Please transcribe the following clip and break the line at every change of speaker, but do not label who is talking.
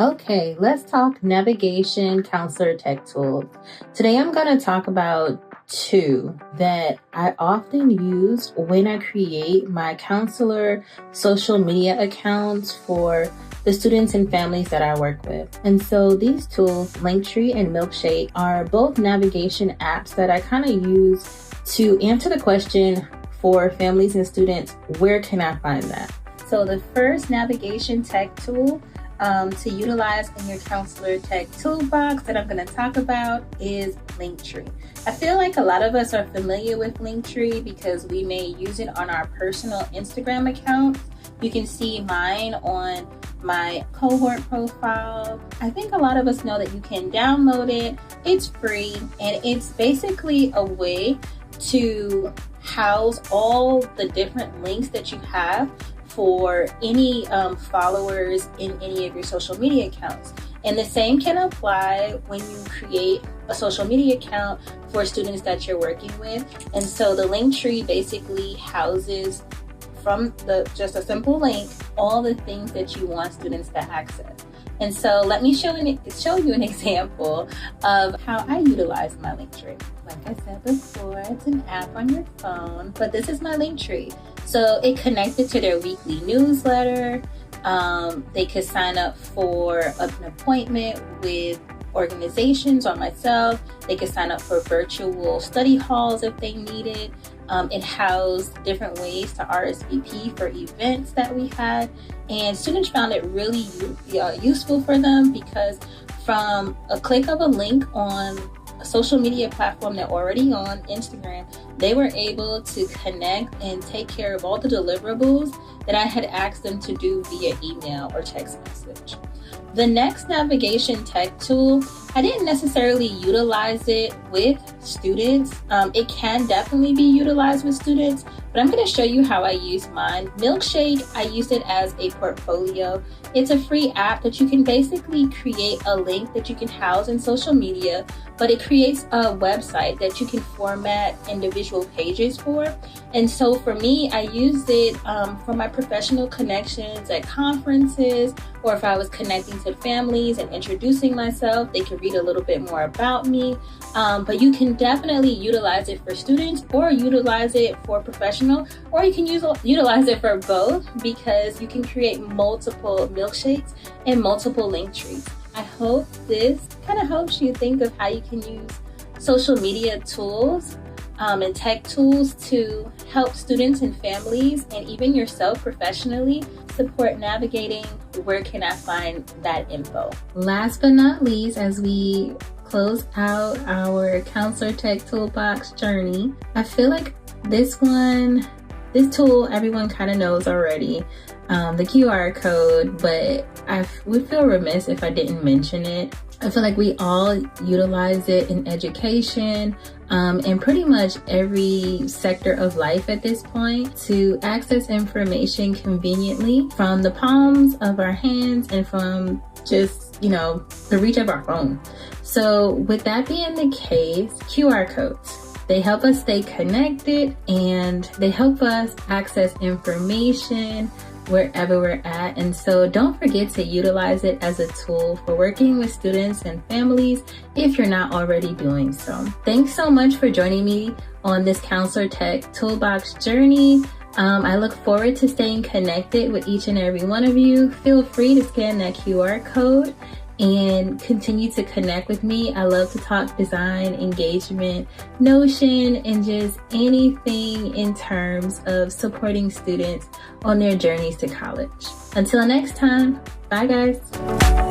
Okay, let's talk navigation counselor tech tools. Today I'm going to talk about two that I often use when I create my counselor social media accounts for the students and families that I work with. And so these tools, Linktree and Milkshake, are both navigation apps that I kind of use to answer the question for families and students, where can I find that? So the first navigation tech tool to utilize in your counselor tech toolbox that I'm going to talk about is Linktree. I feel like a lot of us are familiar with Linktree because we may use it on our personal Instagram accounts. You can see mine on my cohort profile. I think a lot of us know that you can download it. It's free and it's basically a way to house all the different links that you have for any followers in any of your social media accounts. And the same can apply when you create a social media account for students that you're working with. And so the Linktree basically houses from just a simple link all the things that you want students to access. And so let me show you an example of how I utilize my Linktree. Like I said before, it's an app on your phone, but this is my Linktree. So it connected to their weekly newsletter. They could sign up for an appointment with organizations or myself. They could sign up for virtual study halls if they needed. It housed different ways to RSVP for events that we had. And students found it really useful for them because from a click of a link on a social media platform they're already on, Instagram, they were able to connect and take care of all the deliverables that I had asked them to do via email or text message. The next navigation tech tool, I didn't necessarily utilize it with students. It can definitely be utilized with students, but I'm going to show you how I use mine. Milkshake, I use it as a portfolio. It's a free app that you can basically create a link that you can house in social media, but it creates a website that you can format individual pages for. And so for me, I used it for my professional connections at conferences, or if I was connecting to families and introducing myself, they could read a little bit more about me. But you can definitely utilize it for students or utilize it for professional, or you can utilize it for both because you can create multiple milkshakes and multiple Linktrees. I hope this kind of helps you think of how you can use social media tools and tech tools to help students and families and even yourself professionally support navigating where can I find that info. Last but not least, as we close out our counselor tech toolbox journey, I feel like this tool everyone kind of knows already, the QR code, but I would feel remiss if I didn't mention it. I feel like we all utilize it in education and pretty much every sector of life at this point to access information conveniently from the palms of our hands and from just, the reach of our phone. So with that being the case, QR codes. They help us stay connected and they help us access information wherever we're at. And so don't forget to utilize it as a tool for working with students and families if you're not already doing so. Thanks so much for joining me on this Counselor Tech Toolbox journey. I look forward to staying connected with each and every one of you. Feel free to scan that QR code and continue to connect with me. I love to talk design, engagement, Notion, and just anything in terms of supporting students on their journeys to college. Until next time, bye guys.